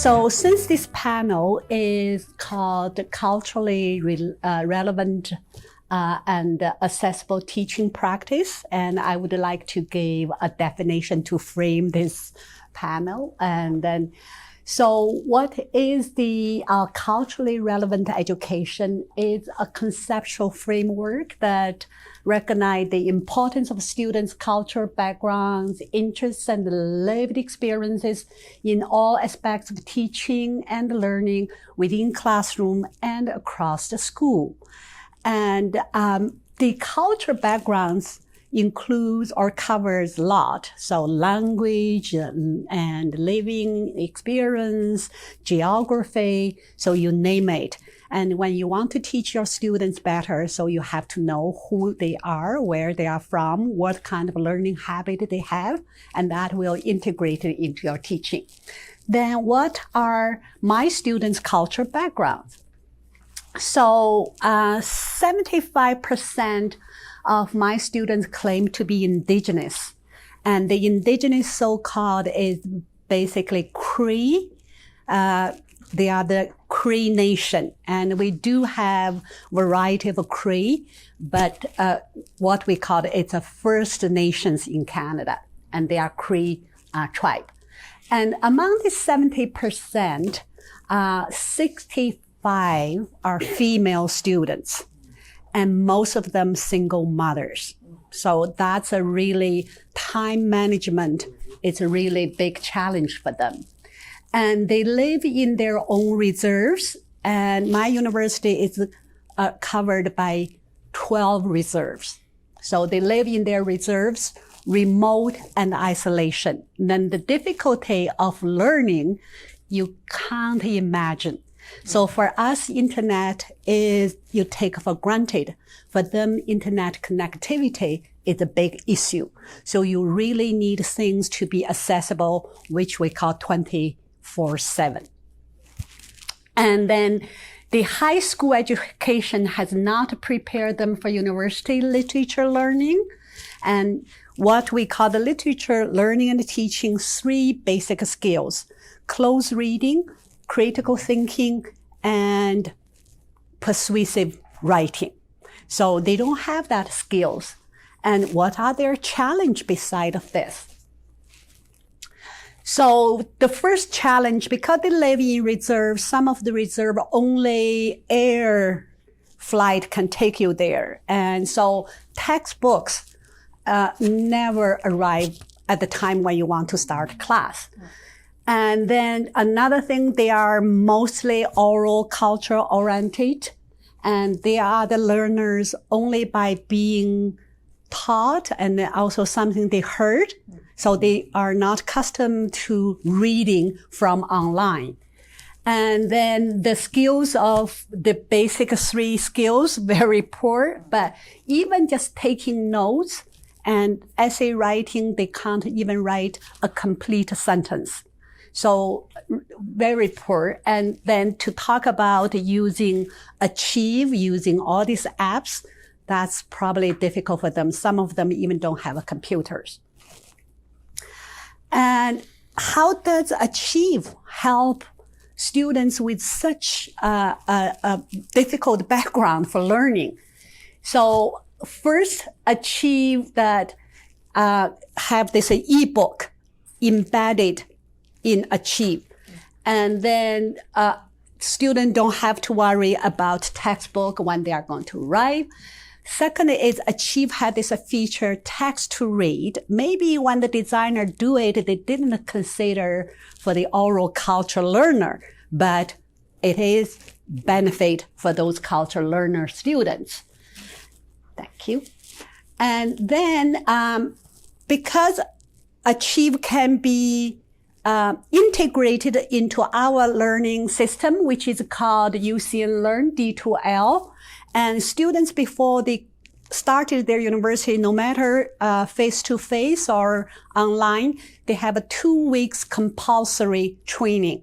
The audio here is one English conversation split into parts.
So since this panel is called Culturally Relevant and Accessible Teaching Practice, and I would like to give a definition to frame this panel. And then, so what is the culturally relevant education? It's a conceptual framework that recognize the importance of students' cultural backgrounds, interests, and lived experiences in all aspects of teaching and learning within classroom and across the school. And the cultural backgrounds includes or covers a lot. So language and living experience, geography, so you name it. And when you want to teach your students better, so you have to know who they are, where they are from, what kind of learning habit they have, and that will integrate it into your teaching. Then what are my students' cultural backgrounds? So 75% of my students claim to be indigenous. And the indigenous so-called is basically Cree. They are the Cree nation. And we do have variety of Cree, but what we call it's a First Nations in Canada. And they are Cree tribe. And among the 70%, 65 are female students. And most of them single mothers. So that's a really time management. It's a really big challenge for them. And they live in their own reserves. And my university is covered by 12 reserves. So they live in their reserves, remote and isolation. And then the difficulty of learning, you can't imagine. So for us, internet is you take for granted. For them, internet connectivity is a big issue. So you really need things to be accessible, which we call 24/7. And then the high school education has not prepared them for university literature learning. And what we call the literature learning and teaching 3 basic skills: close reading, critical thinking, and persuasive writing. So they don't have that skills. And what are their challenge beside of this? So the first challenge, because they live in reserve, some of the reserve only air flight can take you there. And so textbooks never arrive at the time when you want to start class. And then another thing, they are mostly oral culture oriented, and they are the learners only by being taught and also something they heard. So they are not accustomed to reading from online. And then the skills of the basic 3 skills, very poor, but even just taking notes and essay writing, they can't even write a complete sentence. So very poor. And then to talk about using Achieve, using all these apps, that's probably difficult for them. Some of them even don't have computers. And how does Achieve help students with such a difficult background for learning? So first, Achieve that have this ebook embedded in Achieve. And then students don't have to worry about textbook when they are going to write. Second is Achieve had this feature text to read. Maybe when the designer do it, they didn't consider for the oral culture learner, but it is benefit for those culture learner students. Thank you. And then because Achieve can be integrated into our learning system, which is called UCN Learn D2L. And students, before they started their university, no matter face-to-face or online, they have a 2 weeks compulsory training.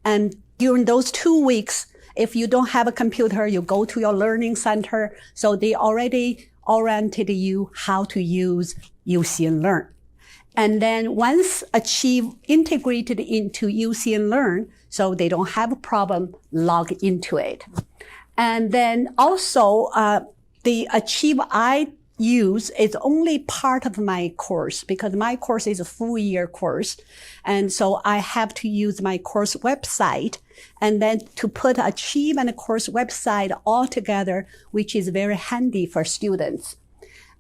And during those 2 weeks, if you don't have a computer, you go to your learning center. So they already oriented you how to use UCN Learn. And then once Achieve integrated into UCN Learn, so they don't have a problem log into it. And then also, the Achieve I use is only part of my course because my course is a full year course. And so I have to use my course website and then to put Achieve and course website all together, which is very handy for students.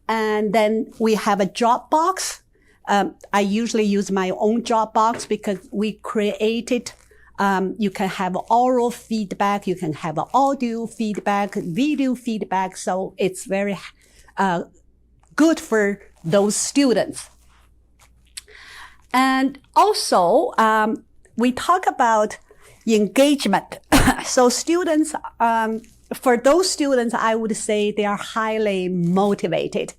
And then we have a Dropbox. I usually use my own Dropbox because we created you can have oral feedback, you can have audio feedback, video feedback. So it's very good for those students. And also, we talk about engagement. So students, for those students, I would say they are highly motivated.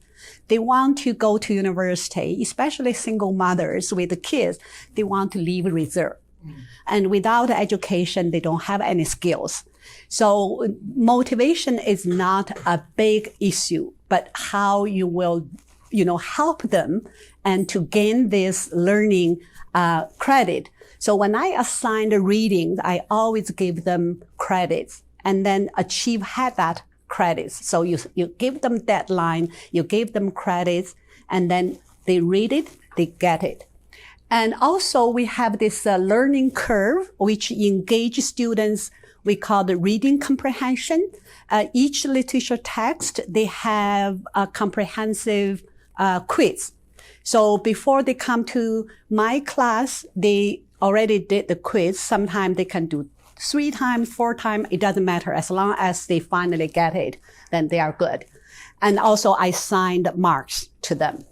They want to go to university, especially single mothers with the kids. They want to leave reserve. And without education, they don't have any skills. So motivation is not a big issue, but how you will, help them and to gain this learning credit. So when I assign the readings, I always give them credits, and then Achieve had that credits. So you give them deadline, you give them credits, and then they read it, they get it. And also we have this learning curve, which engage students. We call the reading comprehension. Each literature text, they have a comprehensive quiz. So before they come to my class, they already did the quiz. Sometimes they can do 3 times, 4 times. It doesn't matter. As long as they finally get it, then they are good. And also I signed marks to them.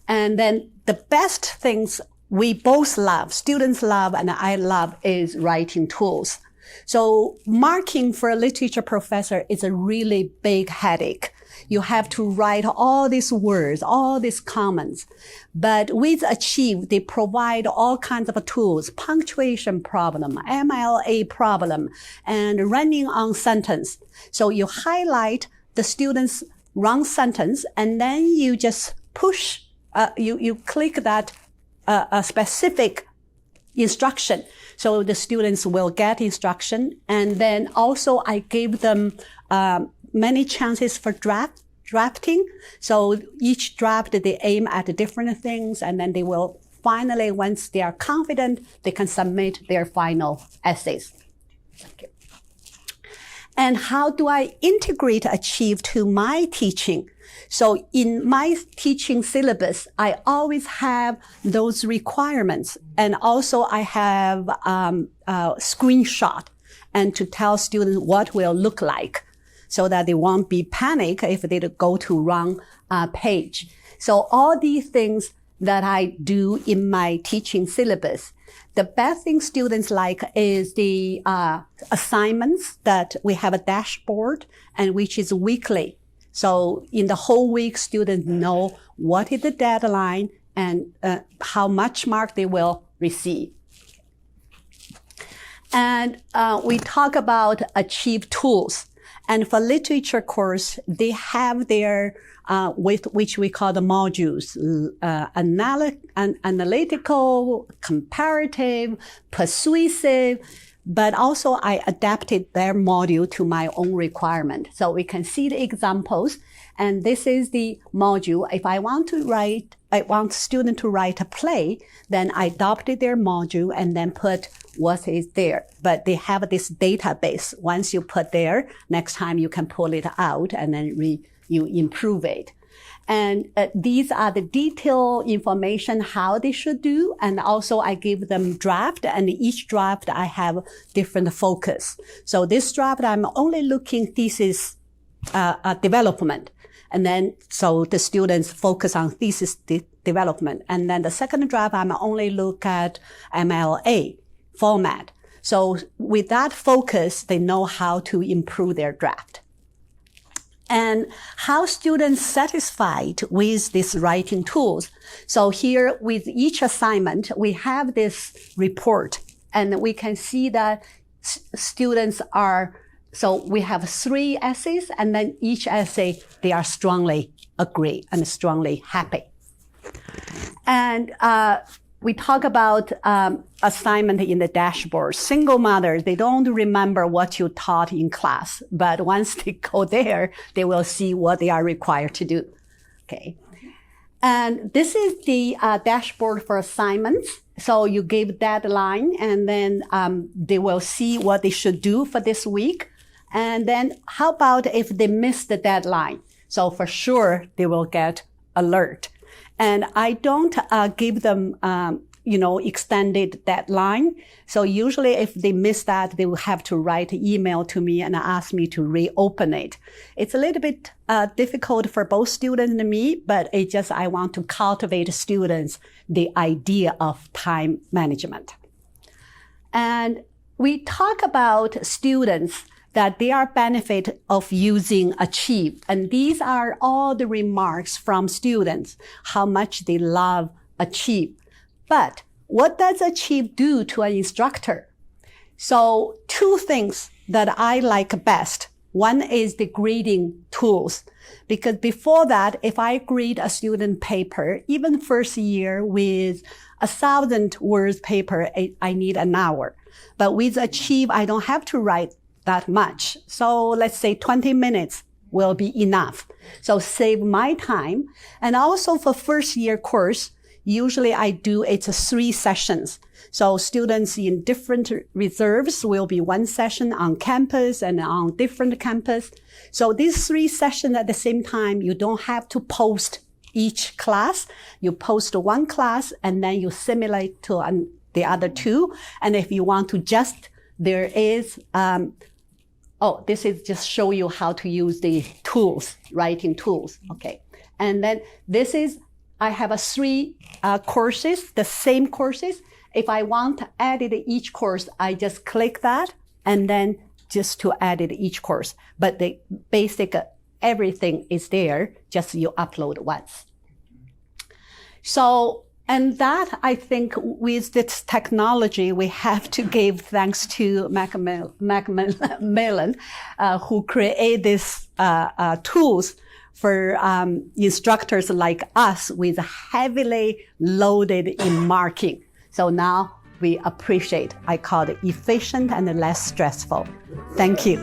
And then the best things we both love, students love and I love, is writing tools. So marking for a literature professor is a really big headache. You have to write all these words, all these comments. But with Achieve, they provide all kinds of tools, punctuation problem, MLA problem, and running on sentence. So you highlight the student's wrong sentence, and then you just push, you click that a specific instruction. So the students will get instruction. And then also I gave them many chances for drafting. So each draft, they aim at different things. And then they will finally, once they are confident, they can submit their final essays. Thank you. And how do I integrate Achieve to my teaching? So in my teaching syllabus, I always have those requirements. And also I have a screenshot and to tell students what will look like so that they won't be panicked if they go to wrong page. So all these things that I do in my teaching syllabus. The best thing students like is the assignments that we have a dashboard and which is weekly. So in the whole week, students know what is the deadline and how much mark they will receive. And we talk about Achieve tools. And for literature course, they have their, which we call the modules, analytical, comparative, persuasive, but also I adapted their module to my own requirement. So we can see the examples. And this is the module. If I want student to write a play, then I adopted their module and then put what is there. But they have this database. Once you put there, next time you can pull it out and then you improve it. And these are the detailed information how they should do. And also I give them draft, and each draft I have different focus. So this draft, I'm only looking thesis development. And then, so the students focus on thesis development. And then the second draft, I'm only look at MLA format. So with that focus, they know how to improve their draft. And how students satisfied with these writing tools. So here with each assignment, we have this report and we can see that students are, so we have 3 essays and then each essay, they are strongly agree and strongly happy. And we talk about assignment in the dashboard. Single mothers, they don't remember what you taught in class, but once they go there, they will see what they are required to do. Okay. And this is the dashboard for assignments. So you give deadline, and then they will see what they should do for this week. And then how about if they miss the deadline? So for sure, they will get alert. And I don't give them, extended deadline. So usually if they miss that, they will have to write an email to me and ask me to reopen it. It's a little bit difficult for both students and me, but I want to cultivate students the idea of time management. And we talk about students that they are benefit of using Achieve. And these are all the remarks from students, how much they love Achieve. But what does Achieve do to an instructor? So 2 things that I like best. One is the grading tools. Because before that, if I grade a student paper, even first year with 1,000 words paper, I need an hour. But with Achieve, I don't have to write that much. So let's say 20 minutes will be enough. So save my time. And also for first year course, usually it's 3 sessions. So students in different reserves will be 1 session on campus and on different campus. So these 3 sessions at the same time, you don't have to post each class. You post 1 class and then you simulate to the other 2. And if you want to there is, this is just show you how to use the tools, writing tools. Okay. And then I have 3 courses, the same courses. If I want to edit each course, I just click that and then just to edit each course. But the basic, everything is there, just you upload once. So, and that, I think, with this technology, we have to give thanks to Macmillan, who create these tools for instructors like us with heavily loaded in marking. So now we appreciate, I call it efficient and less stressful. Thank you.